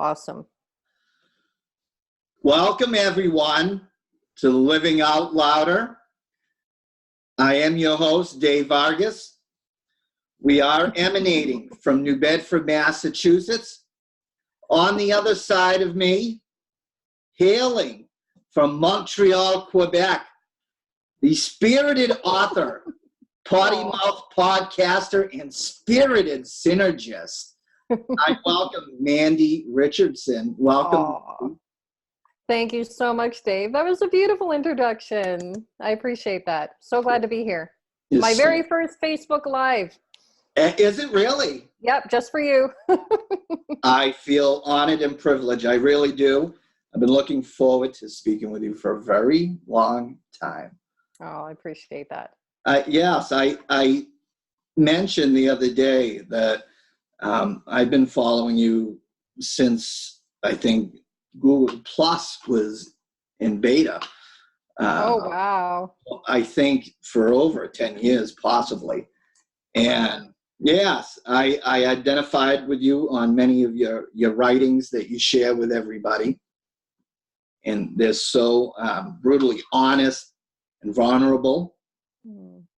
Awesome. Welcome, everyone, to Living Out Louder. I am your host, Dave Vargas. We are emanating from New Bedford, Massachusetts. On the other side of me, hailing from Montreal, Quebec, the spirited author, potty mouth podcaster, and spirited synergist. I welcome Mandy Richardson. Welcome. Aww. Thank you so much, Dave. That was a beautiful introduction. I appreciate that. So glad to be here. My very first Facebook Live. Is it really? Yep, just for you. I feel honored and privileged. I really do. I've been looking forward to speaking with you for a very long time. Oh, I appreciate that. Yes, I mentioned the other day that I've been following you since, I think, Google Plus was in beta. Oh, wow. I think for over 10 years, possibly. And yes, I identified with you on many of your writings that you share with everybody. And they're so brutally honest and vulnerable.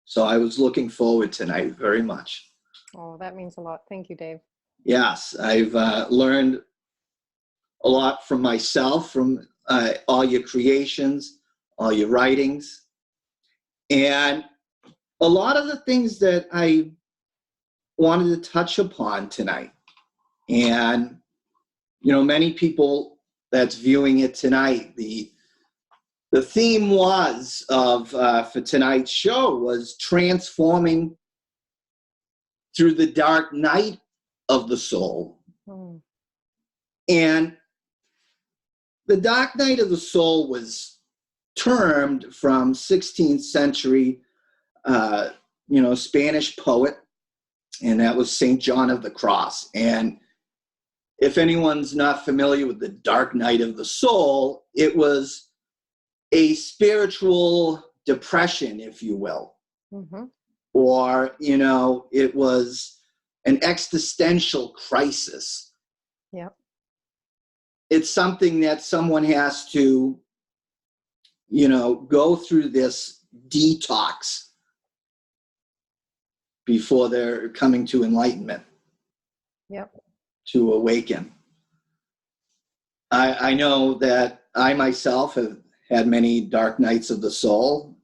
So I was looking forward tonight very much. Oh, that means a lot. Thank you, Dave. Yes, I've learned a lot from myself, from all your creations, all your writings. And a lot of the things that I wanted to touch upon tonight. And, you know, many people that's viewing it tonight, the theme was of for tonight's show was transforming through the dark night of the soul. And the dark night of the soul was termed from 16th century, Spanish poet, and that was St. John of the Cross. And if anyone's not familiar with the dark night of the soul, it was a spiritual depression, if you will. Or, it was an existential crisis. Yep. It's something that someone has to, go through this detox before they're coming to enlightenment. Yep. To awaken. I know that I myself have had many dark nights of the soul.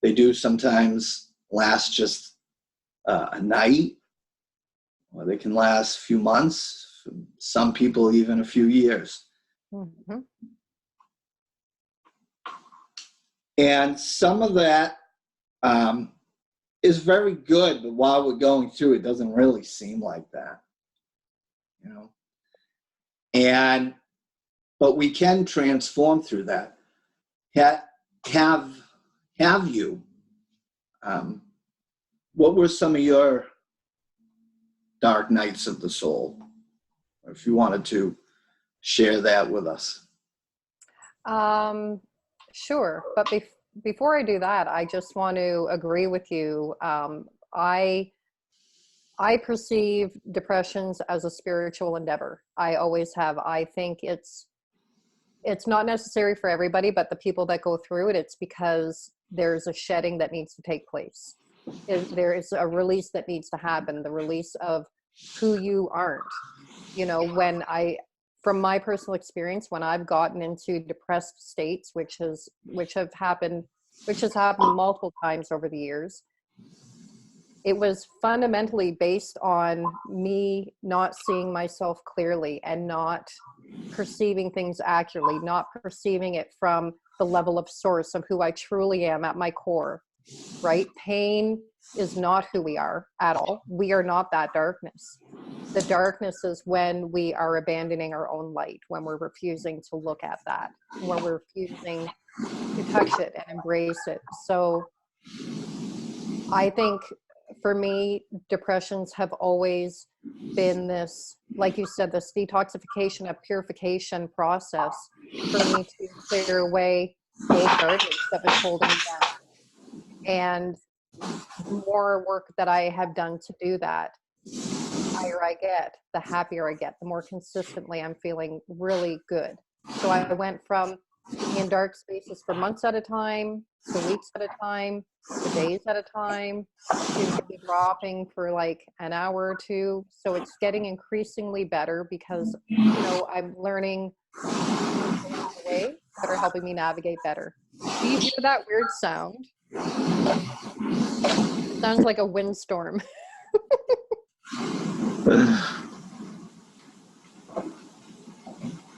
They do sometimes last just a night, or they can last a few months, some people even a few years. And some of that is very good, but while we're going through it, doesn't really seem like that. But we can transform through that. Have you? What were some of your dark nights of the soul? If you wanted to share that with us. Sure. But before I do that, I just want to agree with you. I perceive depressions as a spiritual endeavor. I always have. I think it's not necessary for everybody, but the people that go through it, it's because there's a shedding that needs to take place. There is a release that needs to happen, the release of who you aren't. From my personal experience, when I've gotten into depressed states, which has happened multiple times over the years, it was fundamentally based on me not seeing myself clearly and not perceiving things accurately, not perceiving it from the level of source of who I truly am at my core, right? Pain is not who we are at all. We are not that darkness. The darkness is when we are abandoning our own light, when we're refusing to look at that, when we're refusing to touch it and embrace it. So I think for me, depressions have always been this, like you said, this detoxification, a purification process for me to clear away old garbage that was holding me down. And more work that I have done to do that, higher I get, the happier I get, the more consistently I'm feeling really good. So I went from being in dark spaces for months at a time, to weeks at a time, to days at a time, to maybe dropping for like an hour or two. So it's getting increasingly better because, I'm learning along the way that are helping me navigate better. Do you hear that weird sound? It sounds like a windstorm.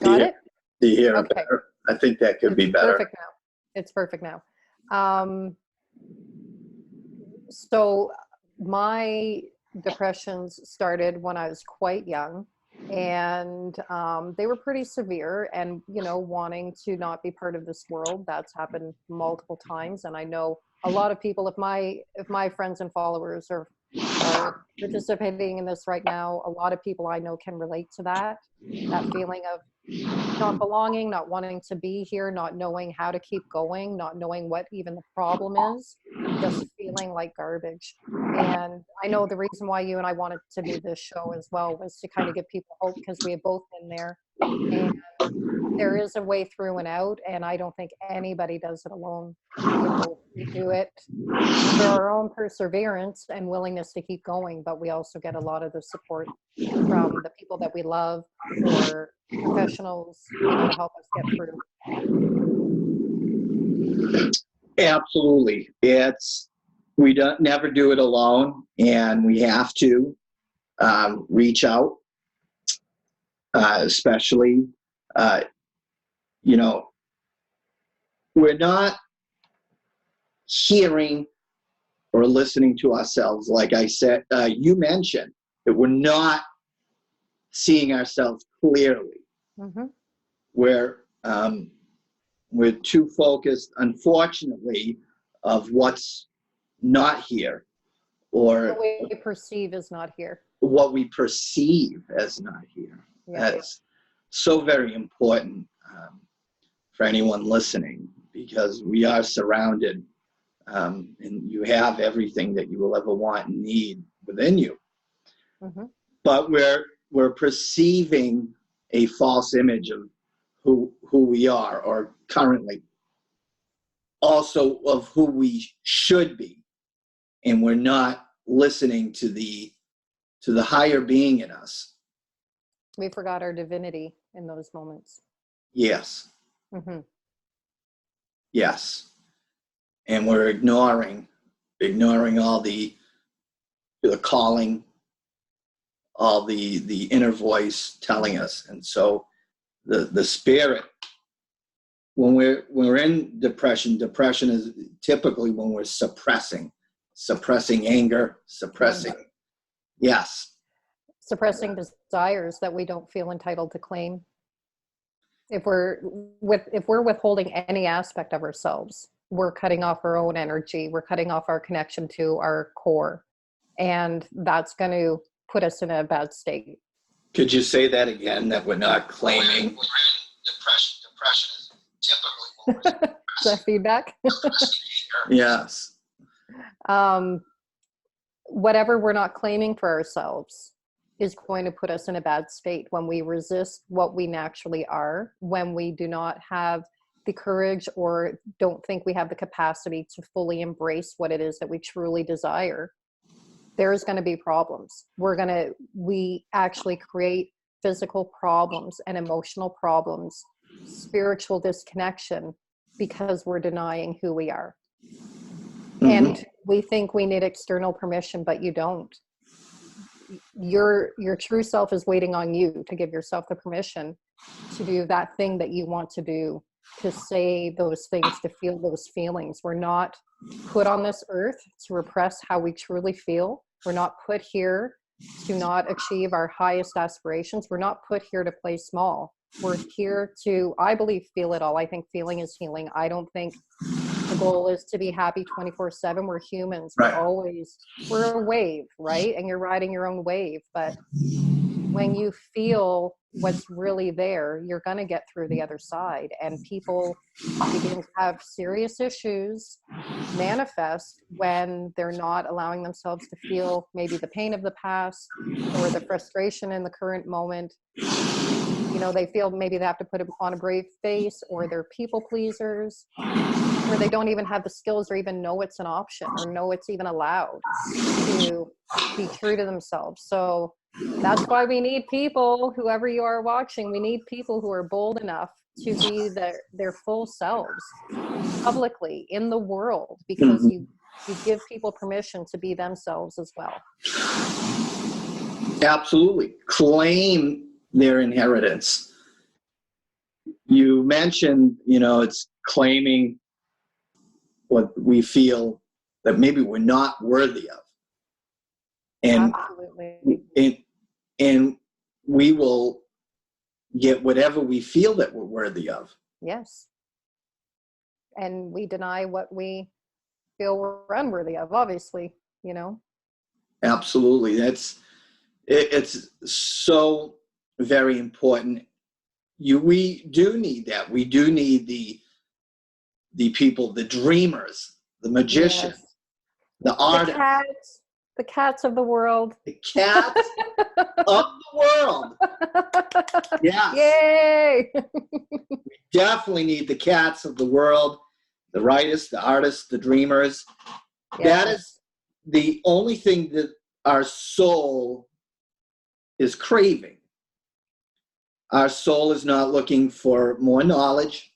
Got it? Do you hear it Okay. better? I think that could be better. Perfect now. It's perfect now. So my depressions started when I was quite young, and they were pretty severe, and wanting to not be part of this world. That's happened multiple times, and I know a lot of people, if my friends and followers are participating in this right now, a lot of people I know can relate to that feeling of not belonging, not wanting to be here, not knowing how to keep going, not knowing what even the problem is, just feeling like garbage. And I know the reason why you and I wanted to do this show as well was to kind of give people hope, because we have both been there, and there is a way through and out, and I don't think anybody does it alone. We do it for our own perseverance and willingness to keep going, but we also get a lot of the support from the people that we love, or professionals, to help us get through. Absolutely. We don't never do it alone, and we have to reach out, especially, we're not hearing or listening to ourselves. Like I said, you mentioned that we're not seeing ourselves clearly. Mm-hmm. We're too focused, unfortunately, of what's not here, or What we perceive is not here. what we perceive as not here. Yeah. That's so very important for anyone listening, because we are surrounded, and you have everything that you will ever want and need within you. Mm-hmm. But we're perceiving a false image of who we are, or currently, also of who we should be, and we're not listening to the higher being in us. We forgot our divinity in those moments. Yes. Mm-hmm. Yes. And we're ignoring all the calling, all the inner voice telling us. And so the spirit, when we're in depression is typically when we're suppressing anger, suppressing, yes. Suppressing desires that we don't feel entitled to claim. If we're withholding any aspect of ourselves, we're cutting off our own energy. We're cutting off our connection to our core. And that's going to put us in a bad state. Could you say that again, that we're not claiming? We're in depression. Depression is typically what Is that feedback? Yes. Whatever we're not claiming for ourselves is going to put us in a bad state when we resist what we naturally are, when we do not have the courage or don't think we have the capacity to fully embrace what it is that we truly desire. There's going to be problems. We actually create physical problems and emotional problems, spiritual disconnection, because we're denying who we are. Mm-hmm. And we think we need external permission, but you don't. Your true self is waiting on you to give yourself the permission to do that thing that you want to do, to say those things, to feel those feelings. We're not put on this earth to repress how we truly feel. We're not put here to not achieve our highest aspirations. We're not put here to play small. We're here to, I believe, feel it all. I think feeling is healing. I don't think the goal is to be happy 24/7. We're humans. Right. We're a wave, right? And you're riding your own wave. But when you feel what's really there, you're going to get through the other side. And people begin to have serious issues manifest when they're not allowing themselves to feel maybe the pain of the past or the frustration in the current moment. You know, they feel maybe they have to put on a brave face, or they're people pleasers, or they don't even have the skills or even know it's an option or know it's even allowed to be true to themselves. So that's why we need people, whoever you are watching, we need people who are bold enough to be their full selves publicly in the world, because you give people permission to be themselves as well. Absolutely. Claim their inheritance. You mentioned, it's claiming what we feel that maybe we're not worthy of. And, absolutely. And we will get whatever we feel that we're worthy of. Yes. And we deny what we feel we're unworthy of, obviously, Absolutely. It's so very important. We do need that. We do need the people, the dreamers, the magicians, yes. the artists. The cats of the world. The cats of the world. Yes. Yay! We definitely need the cats of the world, the writers, the artists, the dreamers. Yes. That is the only thing that our soul is craving. Our soul is not looking for more knowledge.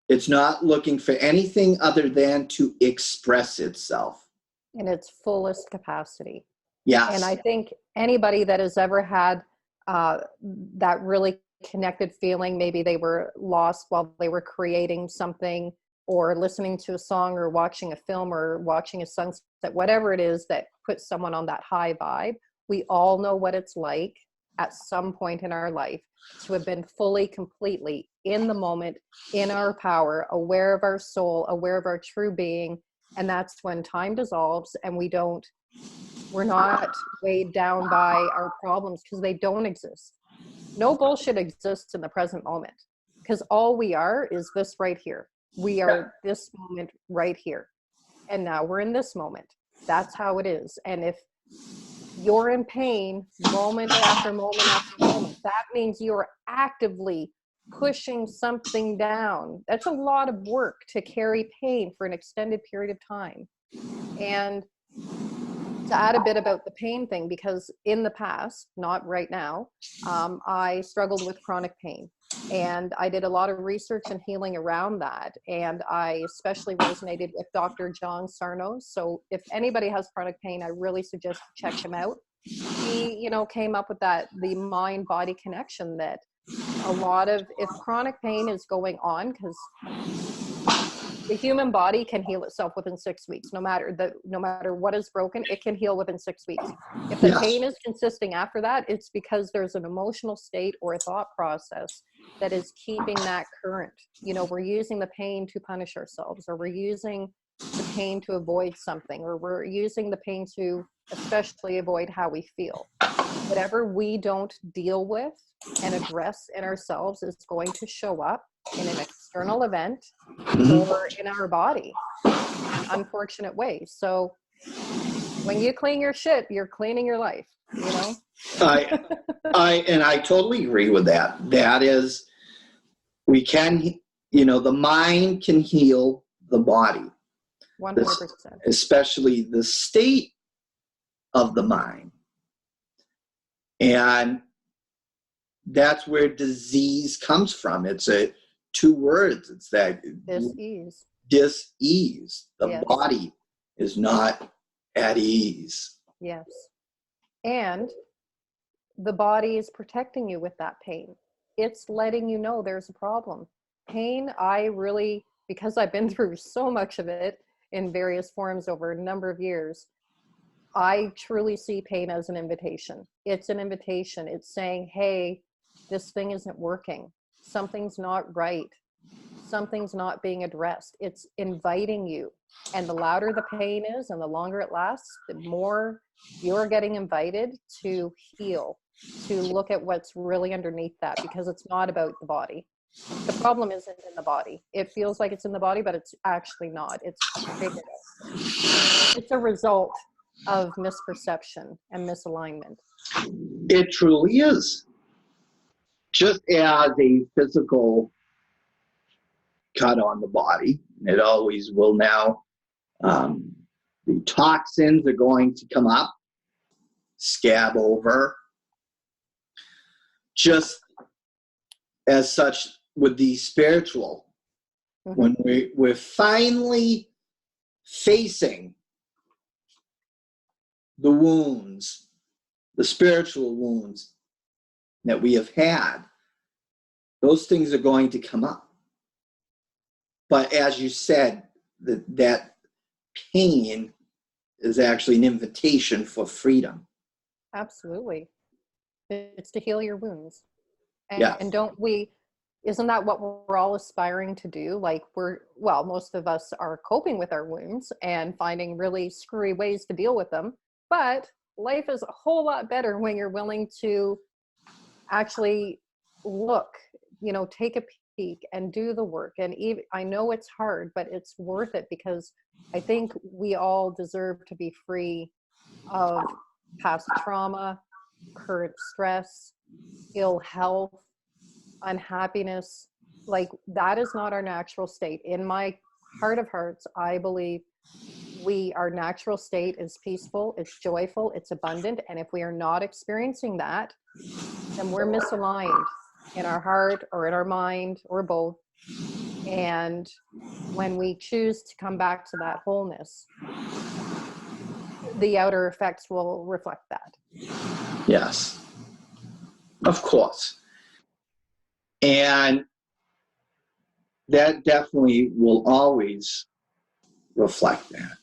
It's not looking for anything other than to express itself in its fullest capacity. Yes. And I think anybody that has ever had that really connected feeling, maybe they were lost while they were creating something, or listening to a song, or watching a film, or watching a sunset, whatever it is that puts someone on that high vibe, we all know what it's like at some point in our life to have been fully, completely in the moment, in our power, aware of our soul, aware of our true being. And that's when time dissolves and we're not weighed down by our problems, because they don't exist. No bullshit exists in the present moment, because all we are is this right here. We are this moment right here. And now we're in this moment. That's how it is. And if you're in pain moment after moment after moment, that means you're actively pushing something down. That's a lot of work to carry pain for an extended period of time. And to add a bit about the pain thing, because in the past, not right now, I struggled with chronic pain. And I did a lot of research and healing around that. And I especially resonated with Dr. John Sarno's. So if anybody has chronic pain, I really suggest you check him out. He, came up with the mind-body connection, that a lot of, if chronic pain is going on, because the human body can heal itself within 6 weeks. No matter what is broken, it can heal within 6 weeks. If the pain is consisting after that, it's because there's an emotional state or a thought process that is keeping that current. We're using the pain to punish ourselves, or we're using the pain to avoid something, or we're using the pain to especially avoid how we feel. Whatever we don't deal with and address in ourselves is going to show up in an external event or in our body in unfortunate ways. So when you clean your shit, you're cleaning your life, I totally agree with that. That is, we can, the mind can heal the body. 100%. Especially the state of the mind. And that's where disease comes from. It's two words. It's that dis-ease. Dis-ease. The body is not at ease. Yes. And the body is protecting you with that pain. It's letting you know there's a problem. Pain, because I've been through so much of it in various forms over a number of years, I truly see pain as an invitation. It's an invitation. It's saying, hey, this thing isn't working. Something's not right. something's not being addressed. It's inviting you. And the louder the pain is and the longer it lasts, the more you're getting invited to heal, to look at what's really underneath that, because it's not about the body. The problem isn't in the body. It feels like it's in the body, but it's actually not. It's bigger. It's a result of misperception and misalignment. It truly is. Just as a physical cut on the body, it always will now. The toxins are going to come up, scab over. Just as such with the spiritual, when we're finally facing the wounds, the spiritual wounds that we have had, those things are going to come up. But as you said, that pain is actually an invitation for freedom. Absolutely. It's to heal your wounds. And, Yeah. and isn't that what we're all aspiring to do? Like most of us are coping with our wounds and finding really screwy ways to deal with them. But life is a whole lot better when you're willing to actually look, take a peek and do the work. And even, I know it's hard, but it's worth it, because I think we all deserve to be free of past trauma, current stress, ill health, unhappiness. Like, that is not our natural state. In my heart of hearts, I believe our natural state is peaceful, it's joyful, it's abundant. And if we are not experiencing that, then we're misaligned in our heart or in our mind or both. And when we choose to come back to that wholeness, the outer effects will reflect that. Yes, of course. And that definitely will always reflect that.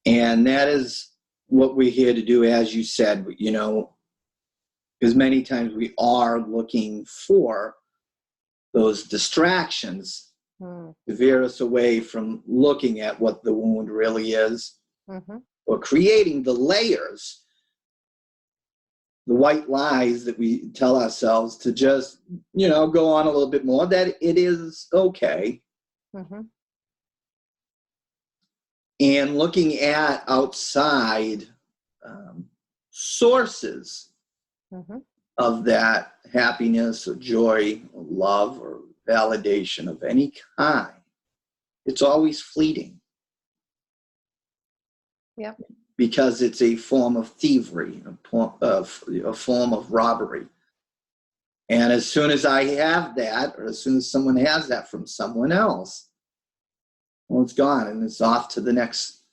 And that is what we're here to do, as you said, because many times we are looking for those distractions to veer us away from looking at what the wound really is, or creating the layers, the white lies that we tell ourselves to just, go on a little bit more, that it is okay. And looking at outside sources of that happiness or joy or love or validation of any kind, it's always fleeting. Yeah. Because it's a form of thievery, a form of robbery. And as soon as I have that, or as soon as someone has that from someone else, well, it's gone, and it's off to the next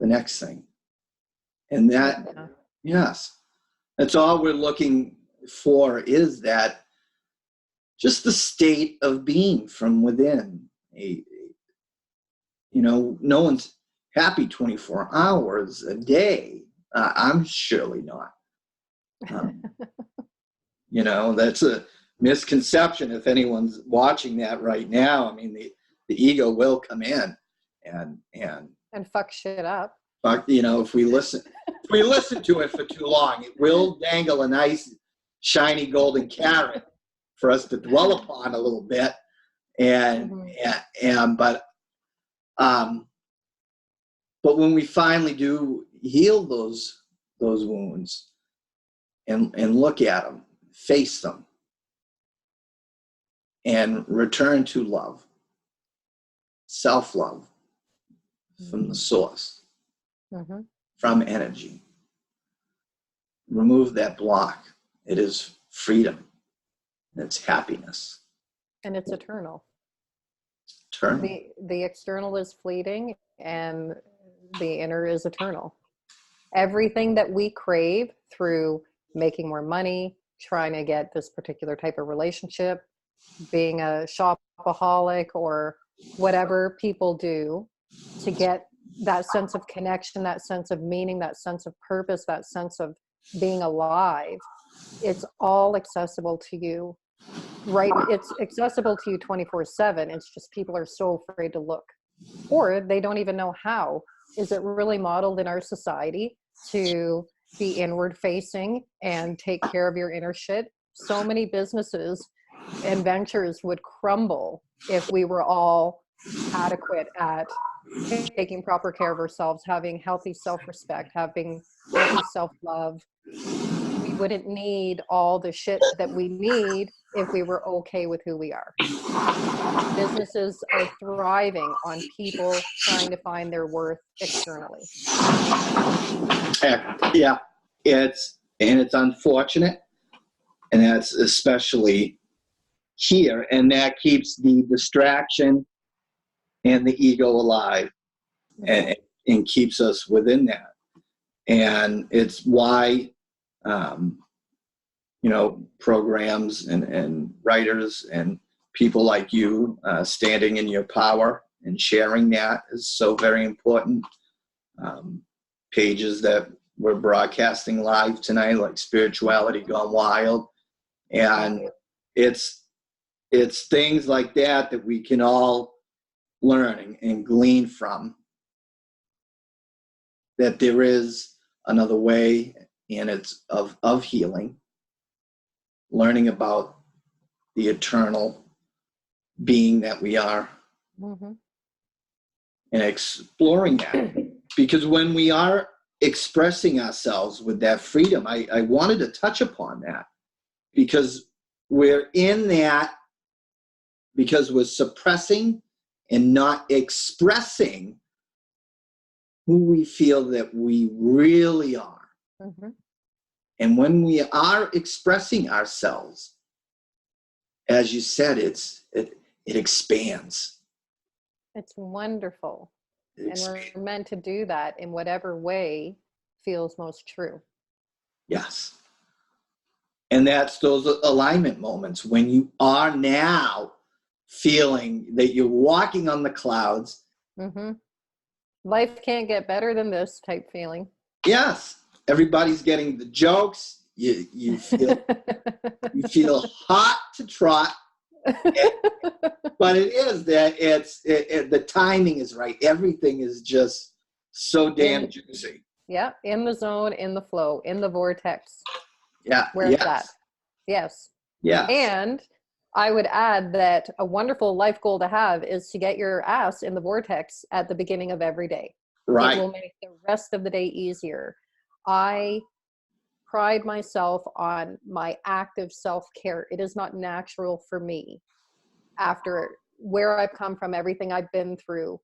thing. And that, yes, that's all we're looking for, is that just the state of being from within. No one's happy 24 hours a day. I'm surely not. That's a misconception. If anyone's watching that right now, I mean, the ego will come in and fuck shit up. If we listen to it for too long, it will dangle a nice shiny golden carrot for us to dwell upon a little bit. But when we finally do heal those wounds and look at them, face them, and return to love, self-love from the source, from energy, remove that block. It is freedom. It's happiness. And it's eternal. Eternal. The external is fleeting, and the inner is eternal. Everything that we crave through making more money, trying to get this particular type of relationship, being a shopaholic, or whatever people do to get that sense of connection, that sense of meaning, that sense of purpose, that sense of being alive, it's all accessible to you right, it's accessible to you 24/7. It's just people are so afraid to look, or they don't even know how. Is it really modeled in our society to be inward facing and take care of your inner shit? So many businesses and ventures would crumble if we were all adequate at taking proper care of ourselves, having healthy self-respect, having healthy self-love. We wouldn't need all the shit that we need if we were okay with who we are. Businesses are thriving on people trying to find their worth externally. Yeah, it's unfortunate, and that's especially here, and that keeps the distraction and the ego alive, and keeps us within that. And it's why programs and writers and people like you standing in your power and sharing that is so very important. Pages that we're broadcasting live tonight, like Spirituality Gone Wild, and it's things like that that we can all learn and glean from, that there is another way, and it's of healing, learning about the eternal being that we are, and exploring that. Because when we are expressing ourselves with that freedom, I wanted to touch upon that, because we're in that because we're suppressing and not expressing who we feel that we really are. And when we are expressing ourselves, as you said, it expands. It's wonderful. And we're meant to do that in whatever way feels most true. Yes. And that's those alignment moments when you are now feeling that you're walking on the clouds. Life can't get better than this type feeling. Yes. Everybody's getting the jokes. You feel hot to trot. But it is that the timing is right. Everything is just so damn juicy. Yeah, in the zone, in the flow, in the vortex. Yeah. Where it's at. Yes. Yeah. And I would add that a wonderful life goal to have is to get your ass in the vortex at the beginning of every day. Right. It will make the rest of the day easier. I pride myself on my active self-care. It is not natural for me. After where I've come from, everything I've been through,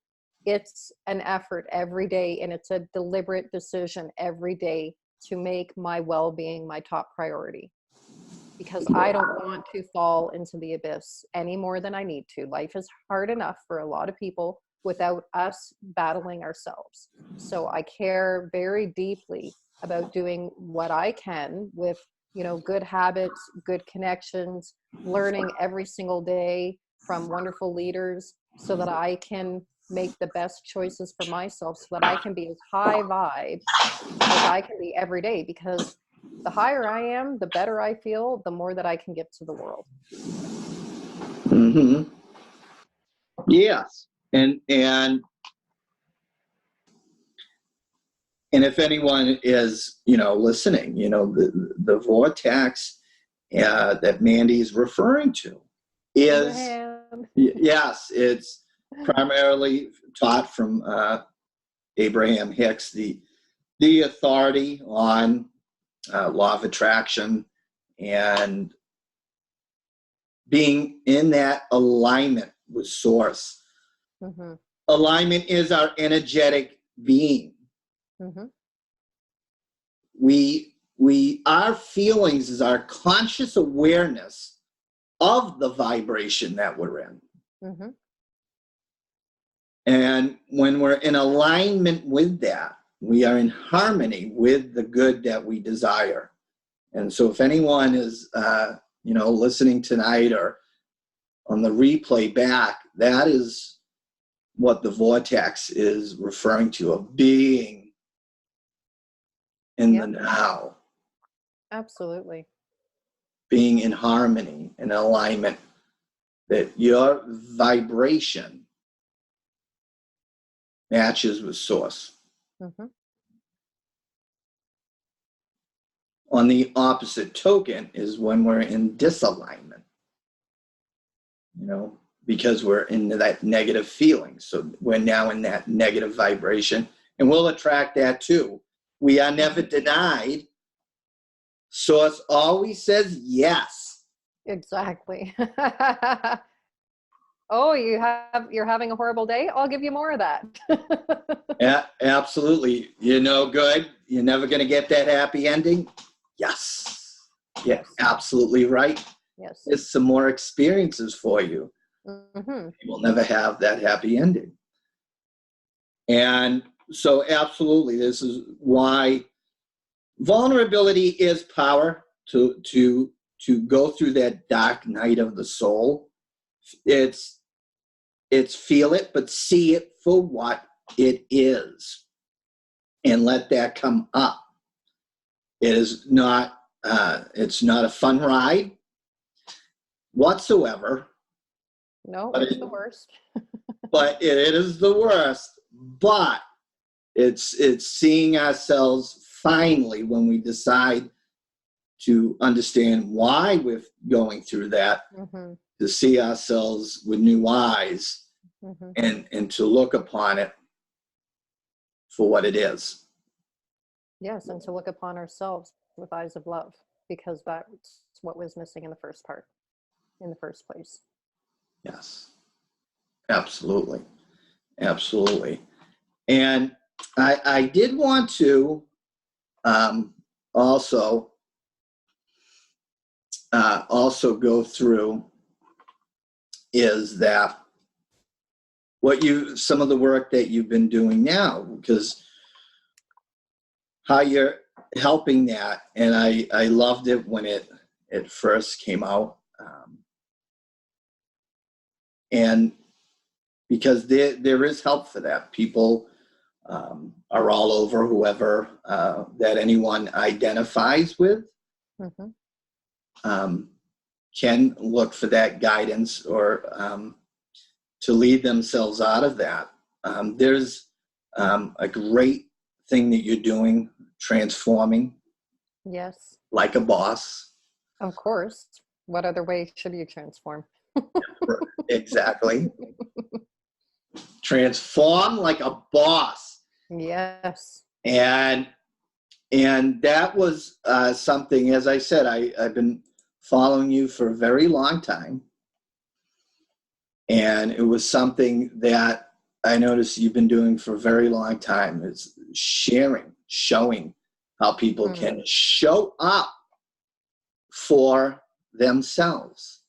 it's an effort every day, and it's a deliberate decision every day to make my well-being my top priority, because I don't want to fall into the abyss any more than I need to. Life is hard enough for a lot of people without us battling ourselves. So I care very deeply about doing what I can with, good habits, good connections, learning every single day from wonderful leaders, so that I can make the best choices for myself, so that I can be as high vibe as I can be every day, because the higher I am, the better I feel, the more that I can give to the world. Yes. And if anyone is, listening, the vortex that Mandy is referring to is, yes, it's primarily taught from Abraham Hicks, the authority on law of attraction, and being in that alignment with source. Alignment is our energetic being. Our feelings is our conscious awareness of the vibration that we're in. And when we're in alignment with that, we are in harmony with the good that we desire. And so if anyone is, listening tonight or on the replay back, that is what the vortex is referring to, of being in the now. Absolutely. Being in harmony and an alignment that your vibration matches with source. Mm-hmm. On the opposite token is when we're in disalignment, because we're in that negative feeling. So we're now in that negative vibration, and we'll attract that too. We are never denied. Source always says yes. Exactly. Oh, you're having a horrible day? I'll give you more of that. Yeah, absolutely. You're no good. You're never going to get that happy ending. Yes. Yeah, Yes. absolutely right. Yes. There's some more experiences for you. Mm-hmm. You will never have that happy ending. And so absolutely, this is why vulnerability is power to go through that dark night of the soul. It's feel it, but see it for what it is, and let that come up. It is not. It's not a fun ride whatsoever. No, it's the worst. But it is the worst. But it's seeing ourselves finally when we decide to understand why we're going through that, Mm-hmm. to see ourselves with new eyes, Mm-hmm. and to look upon it for what it is. Yes, and to look upon ourselves with eyes of love, because that's what was missing in the first place. Yes, absolutely. Absolutely. And I did want to also go through is that some of the work that you've been doing now, because how you're helping that, and I loved it when it first came out, and because there is help for that. People are all over, whoever that anyone identifies with, Mm-hmm. can look for that guidance or to lead themselves out of that. There's a great thing that you're doing, transforming Yes, like a boss. of course. What other way should you transform? Exactly. Transform like a boss. Yes. And that was something, as I said, I've been following you for a very long time. And it was something that I noticed you've been doing for a very long time, is showing how people can show up for themselves.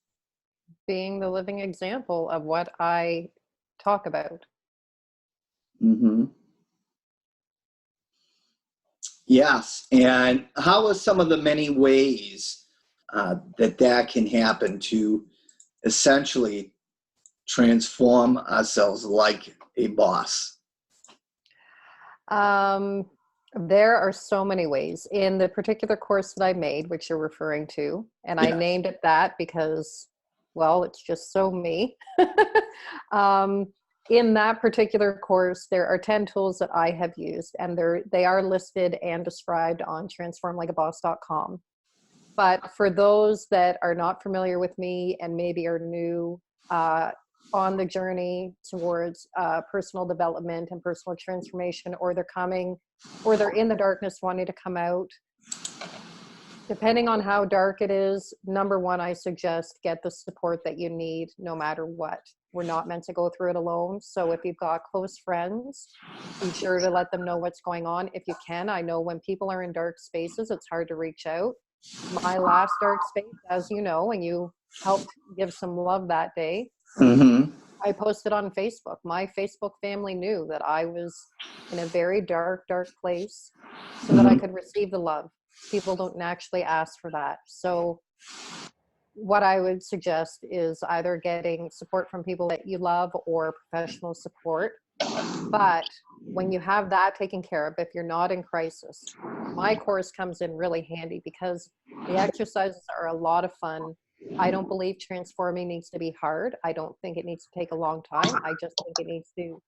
Being the living example of what I talk about. Mm-hmm. Yes. And how are some of the many ways that can happen to essentially transform ourselves like a boss? There are so many ways. In the particular course that I made, which you're referring to, and I named it that because, well, it's just so me. In that particular course, there are 10 tools that I have used, and they are listed and described on transformlikeaboss.com. But for those that are not familiar with me and maybe are new on the journey towards personal development and personal transformation, or they're in the darkness wanting to come out, depending on how dark it is, number one, I suggest get the support that you need no matter what. We're not meant to go through it alone. So if you've got close friends, be sure to let them know what's going on if you can. I know when people are in dark spaces, it's hard to reach out. My last dark space, as you know, and you helped give some love that day, I posted on Facebook. My Facebook family knew that I was in a very dark, dark place so that I could receive the love. People don't actually ask for that. So what I would suggest is either getting support from people that you love or professional support. But when you have that taken care of, if you're not in crisis, my course comes in really handy because the exercises are a lot of fun. I don't believe transforming needs to be hard. I don't think it needs to take a long time. I just think it needs to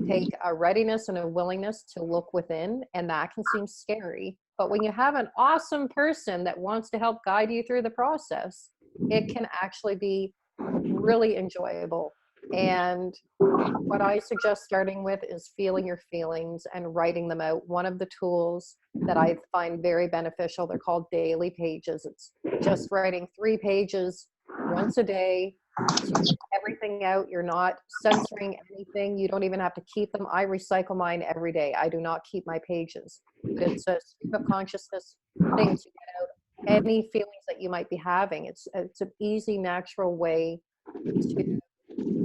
take a readiness and a willingness to look within, and that can seem scary. But when you have an awesome person that wants to help guide you through the process, it can actually be really enjoyable. And what I suggest starting with is feeling your feelings and writing them out. One of the tools that I find very beneficial, they're called daily pages. It's just writing 3 pages once a day to get everything out. You're not censoring anything. You don't even have to keep them. I recycle mine every day. I do not keep my pages. But it's a stream of consciousness thing to get out any feelings that you might be having. It's an easy, natural way to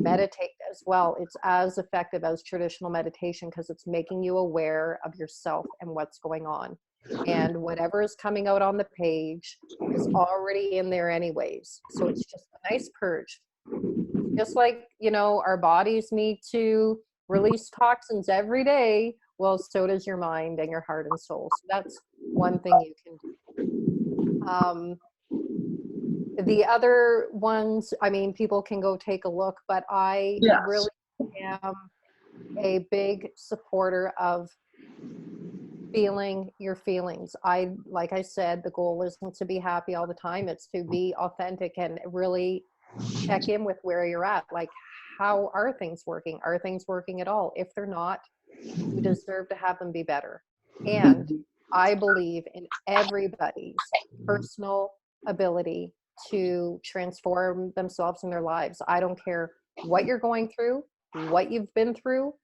meditate as well. It's as effective as traditional meditation because it's making you aware of yourself and what's going on. And whatever is coming out on the page is already in there anyways. So it's just a nice purge. Just like, our bodies need to release toxins every day, well, so does your mind and your heart and soul. So that's one thing you can do. The other ones, people can go take a look, but I really am a big supporter of feeling your feelings. Like I said, the goal isn't to be happy all the time. It's to be authentic and really check in with where you're at. Like, how are things working? Are things working at all? If they're not, you deserve to have them be better. And I believe in everybody's personal ability to transform themselves in their lives. I don't care what you're going through, what you've been through,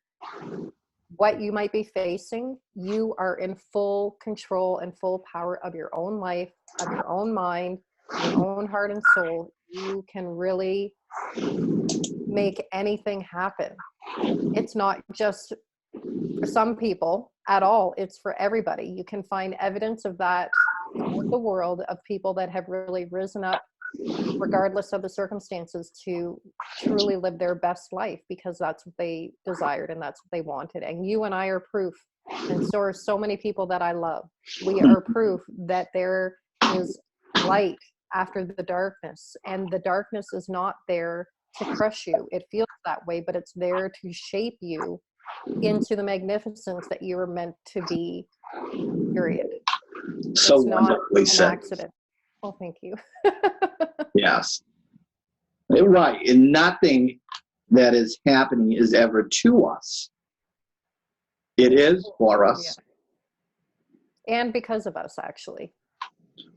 what you might be facing. You are in full control and full power of your own life, of your own mind, your own heart and soul. You can really make anything happen. It's not just for some people at all. It's for everybody. You can find evidence of that in the world of people that have really risen up regardless of the circumstances to truly live their best life because that's what they desired and that's what they wanted. And you and I are proof, and so are so many people that I love. We are proof that there is light after the darkness, and the darkness is not there to crush you. It feels that way, but it's there to shape you into the magnificence that you were meant to be, period. So it's not an said. accident. Oh, thank you. Yes. Right. And nothing that is happening is ever to us. It is for us. Yeah. And because of us, actually.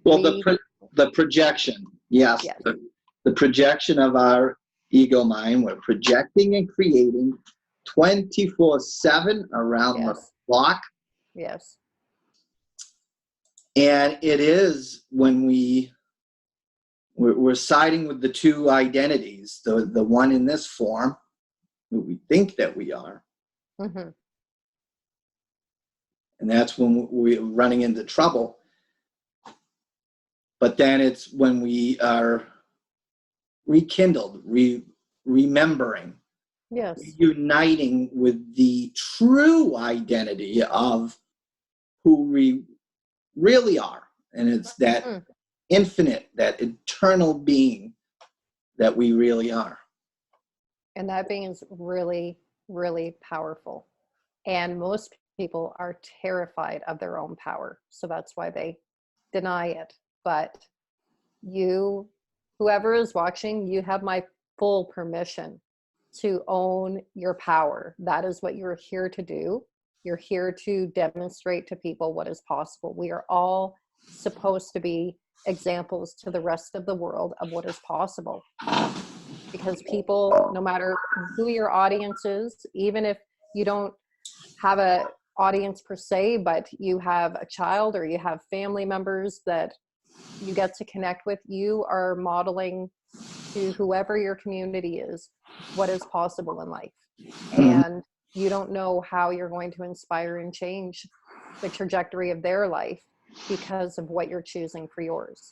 Well, the projection. Yes. Yes. The projection of our ego mind. We're projecting and creating 24/7 around the clock. Yes. And it is when we're siding with the two identities, the one in this form, who we think that we are. Mm-hmm. And that's when we're running into trouble. But then it's when we are rekindled, remembering, yes, uniting with the true identity of who we really are. And it's that infinite, that eternal being that we really are. And that being is really, really powerful. And most people are terrified of their own power. So that's why they deny it. But you, whoever is watching, you have my full permission to own your power. That is what you're here to do. You're here to demonstrate to people what is possible. We are all supposed to be examples to the rest of the world of what is possible. Because people, no matter who your audience is, even if you don't have an audience per se, but you have a child or you have family members that you get to connect with, you are modeling to whoever your community is what is possible in life. And you don't know how you're going to inspire and change the trajectory of their life because of what you're choosing for yours.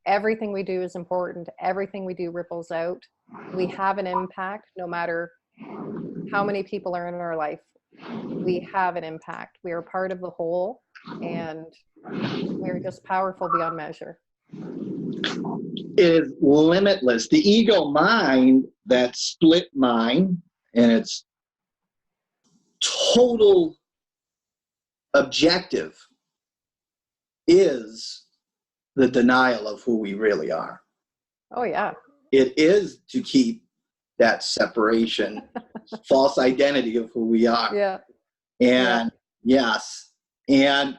Everything we do is important. Everything we do ripples out. We have an impact no matter how many people are in our life. We have an impact. We are part of the whole, and we're just powerful beyond measure. is limitless. The ego mind, that split mind, and its total objective is the denial of who we really are. Oh, yeah. It is to keep that separation, false identity of who we are. Yeah. And yes, and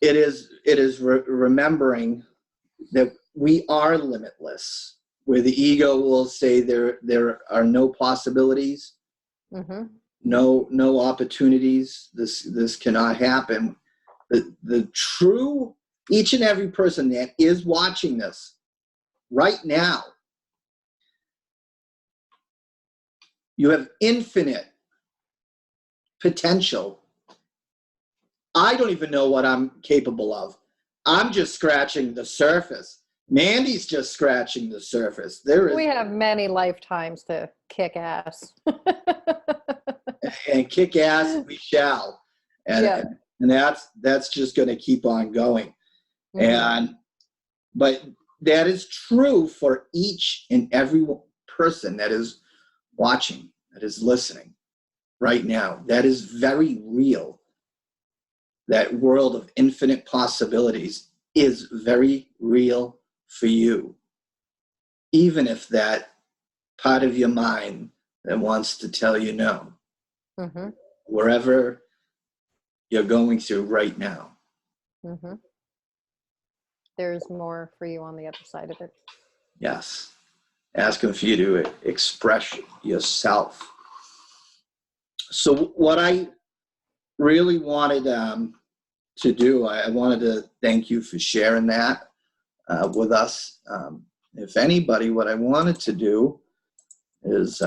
it is remembering that we are limitless, where the ego will say there are no possibilities, Mm-hmm. no opportunities. This cannot happen. The true, each and every person that is watching this right now, you have infinite potential. I don't even know what I'm capable of. I'm just scratching the surface. Mandy's just scratching the surface. We have many lifetimes to kick ass. And kick ass we shall. And that's just going to keep on going. Mm-hmm. But that is true for each and every person that is watching, that is listening right now. That is very real. That world of infinite possibilities is very real for you. Even if that part of your mind that wants to tell you no. Mm-hmm. Wherever you're going through right now. Mm-hmm. There's more for you on the other side of it. Yes. Asking for you to express yourself. So what I really wanted to do, I wanted to thank you for sharing that with us. If anybody, what I wanted to do is,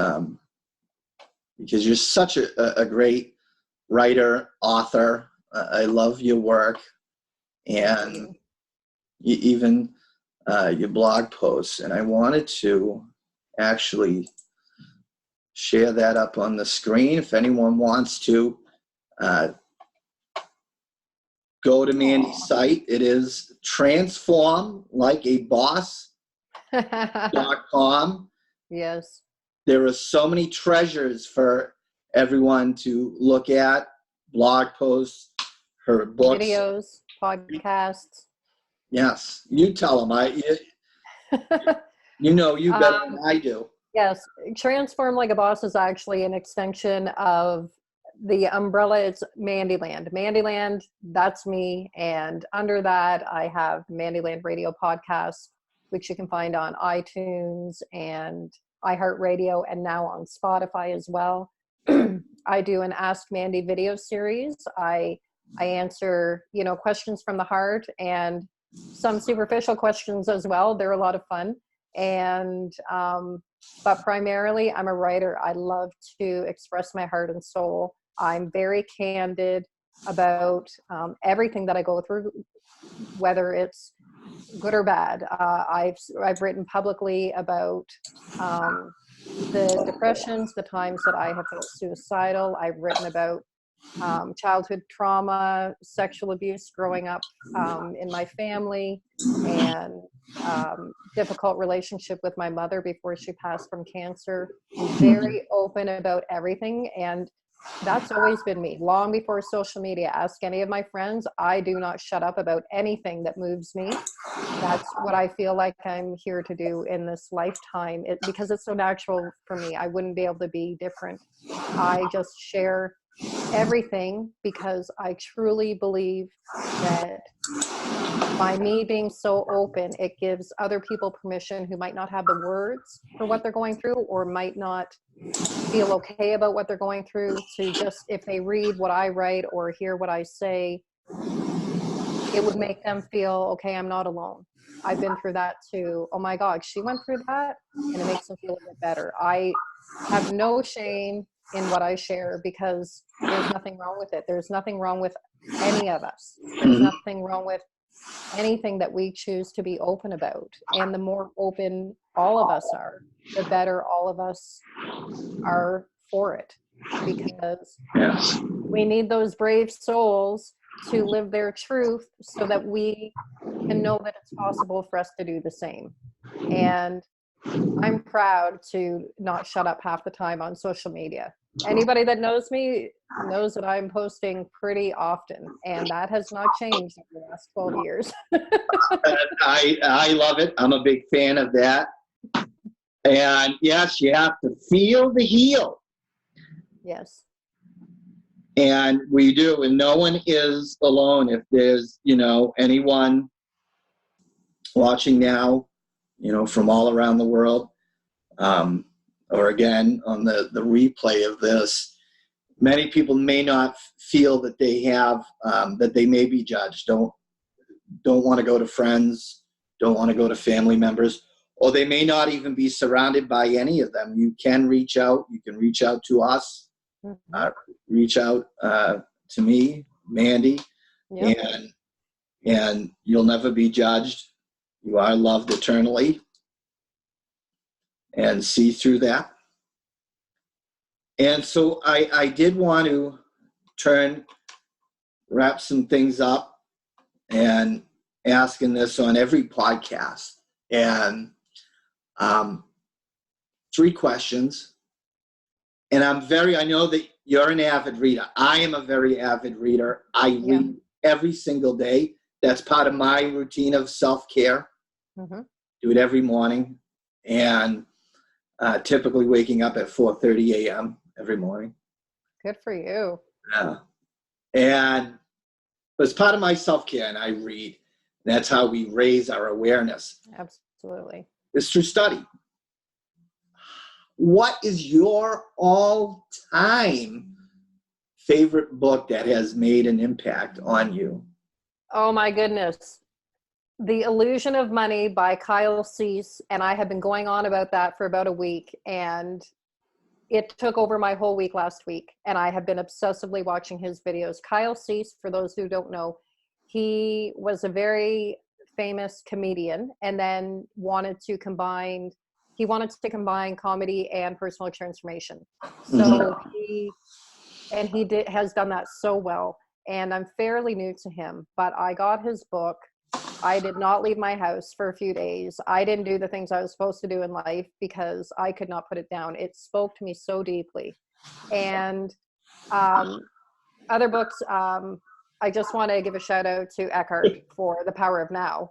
because you're such a great writer, author, I love your work, and even your blog posts, and I wanted to actually share that up on the screen. If anyone wants to go to Mandy's site, it is transformlikeaboss.com. Yes. There are so many treasures for everyone to look at, blog posts, her books. Videos, podcasts. Yes, you tell them. You know you better than I do. Yes, Transform Like a Boss is actually an extension of the umbrella. It's Mandyland. Mandyland, that's me. And under that, I have Mandyland Radio Podcast, which you can find on iTunes and iHeartRadio, and now on Spotify as well. I do an Ask Mandy video series. I answer, questions from the heart and some superficial questions as well. They're a lot of fun. And, but primarily I'm a writer. I love to express my heart and soul. I'm very candid about everything that I go through, whether it's good or bad. I've written publicly about the depressions, the times that I have felt suicidal. I've written about childhood trauma, sexual abuse growing up in my family, and difficult relationship with my mother before she passed from cancer. I'm very open about everything, and that's always been me. Long before social media, ask any of my friends, I do not shut up about anything that moves me. That's what I feel like I'm here to do in this lifetime, because it's so natural for me. I wouldn't be able to be different. I just share everything because I truly believe that by me being so open, it gives other people permission who might not have the words for what they're going through, or might not feel okay about what they're going through, to just, if they read what I write or hear what I say, it would make them feel, okay, I'm not alone. I've been through that too. Oh my God, she went through that, and it makes them feel a bit better. I have no shame in what I share, because there's nothing wrong with it. There's nothing wrong with any of us. There's nothing wrong with anything that we choose to be open about. And the more open all of us are, the better all of us are for it, because we need those brave souls to live their truth so that we can know that it's possible for us to do the same. And I'm proud to not shut up half the time on social media. Anybody that knows me knows that I'm posting pretty often, and that has not changed in the last 12 years. I love it. I'm a big fan of that. And yes, you have to feel the heel. Yes. And we do, and no one is alone. If there's, anyone watching now, from all around the world, or again, on the replay of this, many people may not feel that they have, that they may be judged, don't want to go to friends, don't want to go to family members, or they may not even be surrounded by any of them. You can reach out. You can reach out to us, reach out to me, Mandy, Yep. and you'll never be judged. You are loved eternally, and see through that. And so I did want to wrap some things up, and asking this on every podcast. And 3 questions. And I know that you're an avid reader. I am a very avid reader. I read every single day. That's part of my routine of self-care. Mm-hmm. Do it every morning. And typically waking up at 4:30 a.m. every morning. Good for you. Yeah. And it's part of my self-care, and I read. That's how we raise our awareness. Absolutely. It's through study. What is your all-time favorite book that has made an impact on you? Oh my goodness. The Illusion of Money by Kyle Cease. And I have been going on about that for about a week. And it took over my whole week last week. And I have been obsessively watching his videos. Kyle Cease, for those who don't know, he was a very famous comedian, and then wanted to combine comedy and personal transformation. So he has done that so well. And I'm fairly new to him, but I got his book. I did not leave my house for a few days. I didn't do the things I was supposed to do in life because I could not put it down. It spoke to me so deeply. And other books, I just want to give a shout out to Eckhart for The Power of Now,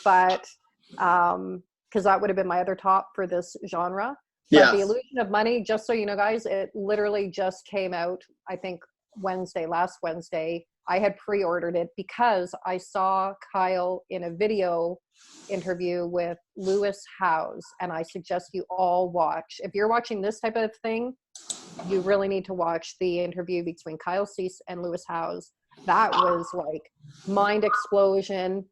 but because that would have been my other top for this genre. But The Illusion of Money, just so you know, guys, it literally just came out, I think, last Wednesday. I had pre-ordered it because I saw Kyle in a video interview with Lewis Howes, and I suggest you all watch. If you're watching this type of thing, you really need to watch the interview between Kyle Cease and Lewis Howes. That was like mind explosion,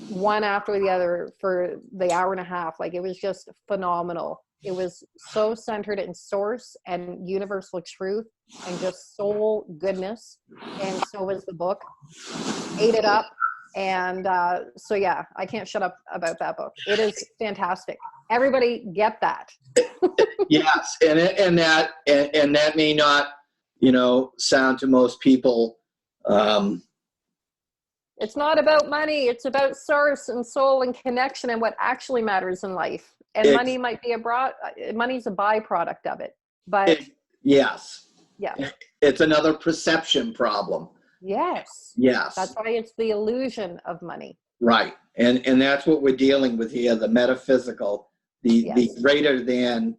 one after the other for the hour and a half. Like, it was just phenomenal. It was so centered in source and universal truth and just soul goodness. And so was the book. Ate it up. And so, yeah, I can't shut up about that book. It is fantastic. Everybody get that. Yes. And that may not, sound to most people. It's not about money. It's about source and soul and connection and what actually matters in life. And money might be money's a byproduct of it. But yes. Yeah. It's another perception problem. Yes. Yes. That's why it's the illusion of money. Right. And that's what we're dealing with here, the metaphysical, the greater than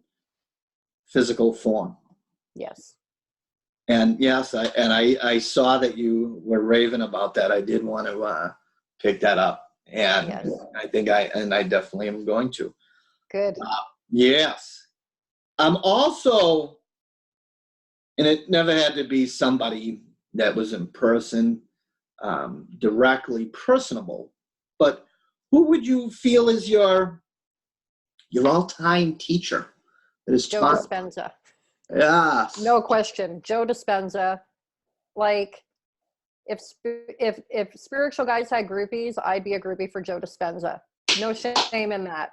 physical form. Yes. And yes, I saw that you were raving about that. I did want to pick that up, and I think I definitely am going to. Good. Yes. I'm also, and it never had to be somebody that was in person, directly personable, but who would you feel is your all-time teacher that is Joe taught? Dispenza. Yes. No question. Joe Dispenza. Like, if spiritual guys had groupies, I'd be a groupie for Joe Dispenza. No shame in that.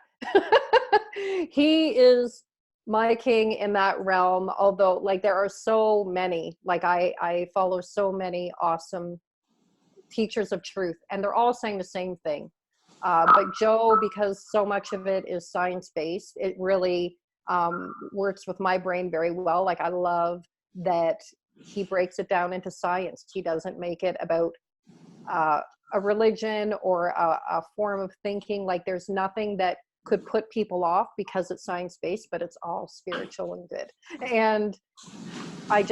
He is my king in that realm, although, like, there are so many. Like, I follow so many awesome teachers of truth, and they're all saying the same thing. But Joe, because so much of it is science-based, it really works with my brain very well. Like, I love that he breaks it down into science. He doesn't make it about a religion or a form of thinking. Like, there's nothing that could put people off because it's science-based, but it's all spiritual and good. And I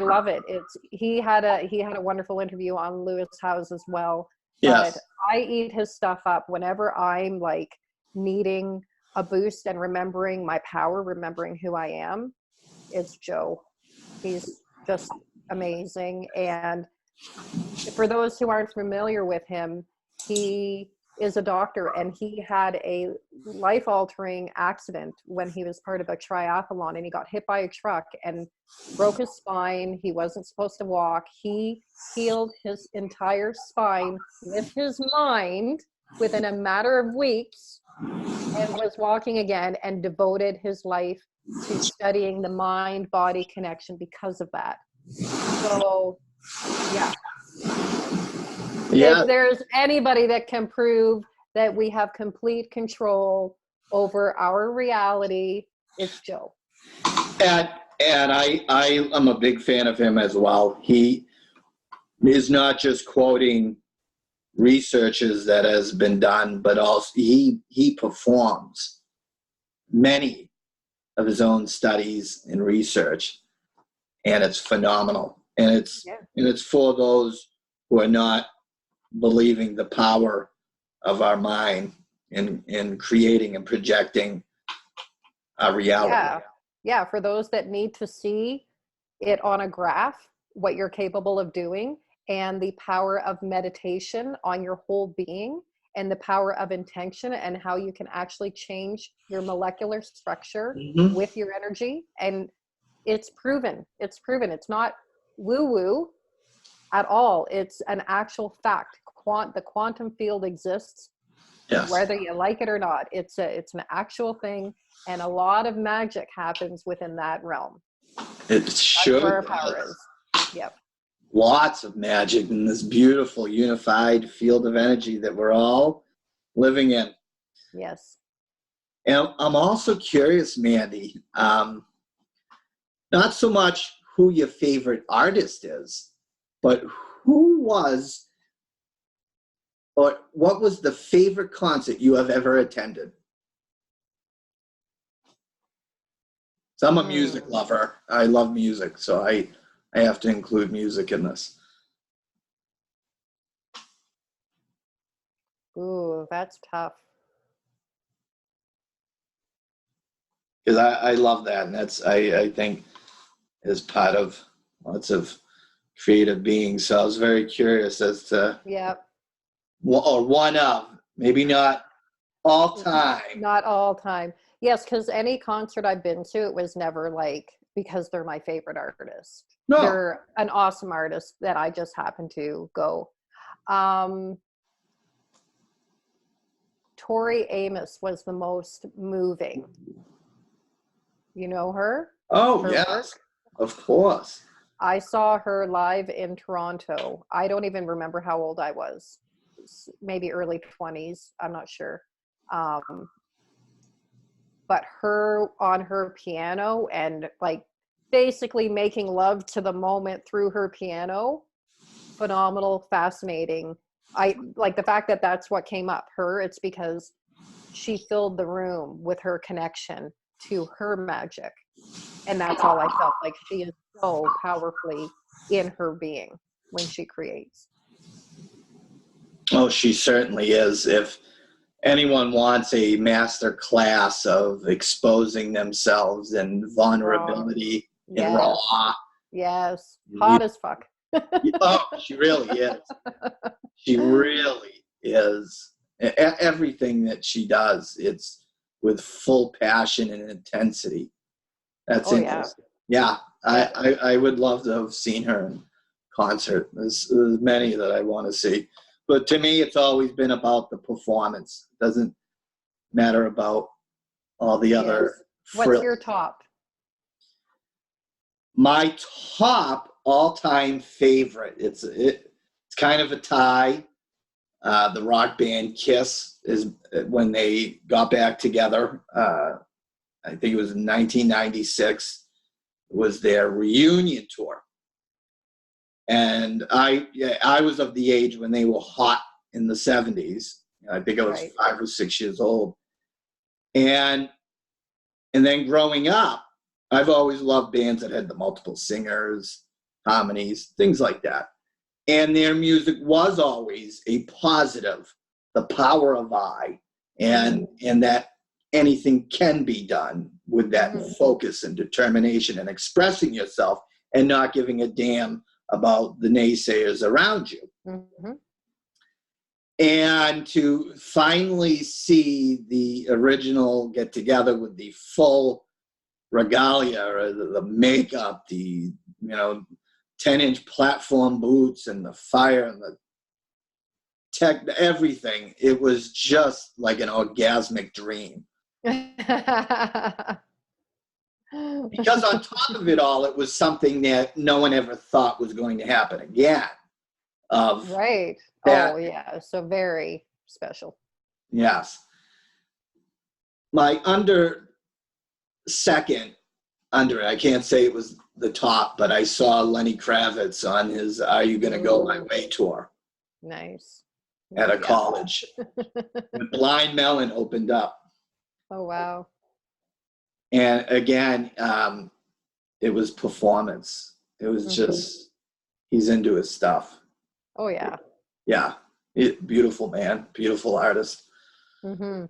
love it. He had a wonderful interview on Lewis House as well. Yes. But I eat his stuff up whenever I'm like needing a boost and remembering my power, remembering who I am. It's Joe. He's just amazing. And for those who aren't familiar with him, he is a doctor, and he had a life-altering accident when he was part of a triathlon, and he got hit by a truck and broke his spine. He wasn't supposed to walk. He healed his entire spine with his mind within a matter of weeks, and was walking again, and devoted his life to studying the mind-body connection because of that. So, yeah. Yeah. If there's anybody that can prove that we have complete control over our reality, it's Joe. And I am a big fan of him as well. He is not just quoting researches that has been done, but also he performs many of his own studies and research, and it's phenomenal. And it's for those who are not believing the power of our mind in creating and projecting our reality. Yeah, for those that need to see it on a graph, what you're capable of doing, and the power of meditation on your whole being, and the power of intention, and how you can actually change your molecular structure with your energy. And it's proven. It's not woo-woo at all. It's an actual fact. The quantum field exists, whether you like it or not. It's an actual thing, and a lot of magic happens within that realm. It sure That's where our power is. Yep. Lots of magic in this beautiful unified field of energy that we're all living in. Yes. And I'm also curious, Mandy, not so much who your favorite artist is, but what was the favorite concert you have ever attended? So I'm a music lover. I love music, so I have to include music in this. Ooh, that's tough. Because I love that, and that's I think is part of lots of creative beings. So I was very curious as to or one of, maybe not all time. Not all time. Yes, because any concert I've been to, it was never like because they're my favorite artist. No. They're an awesome artist that I just happened to go. Tori Amos was the most moving. You know her? Oh, yes, work? Of course. I saw her live in Toronto. I don't even remember how old I was. Maybe early 20s. I'm not sure. But her on her piano and like basically making love to the moment through her piano, phenomenal, fascinating. I like the fact that that's what came up. It's because she filled the room with her connection to her magic. And that's all I felt. Like, she is so powerfully in her being when she creates. Oh, she certainly is. If anyone wants a master class of exposing themselves and vulnerability and raw. Yes. Hot as fuck. Oh, she really is. She really is. Everything that she does, it's with full passion and intensity. That's interesting. Yeah, I would love to have seen her in concert. There's many that I want to see. But to me, it's always been about the performance. It doesn't matter about all the other frills. What's your top? My top all-time favorite. It's it's kind of a tie. The rock band Kiss is when they got back together. I think it was in 1996. It was their reunion tour. And I was of the age when they were hot in the 70s. I think I was 5 or 6 years old. And then growing up, I've always loved bands that had the multiple singers, harmonies, things like that. And their music was always a positive, the power of I, and that anything can be done with that focus and determination and expressing yourself and not giving a damn about the naysayers around you. Mm-hmm. And to finally see the original get together with the full regalia, or the makeup, the 10-inch platform boots and the fire and the tech, everything, it was just like an orgasmic dream. Because on top of it all, it was something that no one ever thought was going to happen again. Right. Oh, yeah. So very special. Yes. My I can't say it was the top, but I saw Lenny Kravitz on his Are You Gonna Go My Way tour. Nice. At a college. When Blind Melon opened up. Oh, wow. And again, it was performance. It was just, he's into his stuff. Oh, yeah. Yeah. Beautiful man. Beautiful artist. Mm-hmm.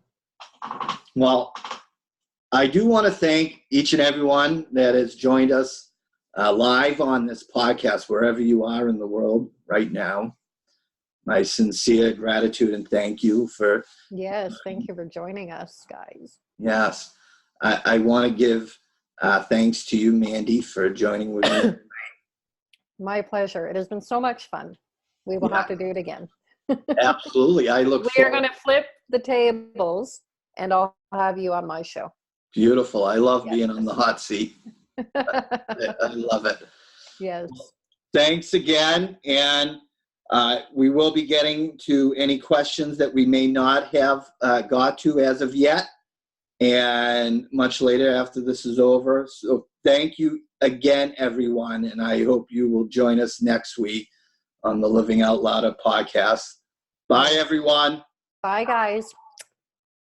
Well, I do want to thank each and everyone that has joined us live on this podcast, wherever you are in the world right now. My sincere gratitude and thank you for... Yes, thank you for joining us, guys. Yes. I want to give thanks to you, Mandy, for joining with me. My pleasure. It has been so much fun. We will have to do it again. Absolutely. I look forward. We're going to flip the tables, and I'll have you on my show. Beautiful. I love being on the hot seat. I love it. Yes. Thanks again. And we will be getting to any questions that we may not have got to as of yet, and much later after this is over. So thank you again, everyone, and I hope you will join us next week on the Living Out Louder podcast. Bye, everyone. Bye, guys.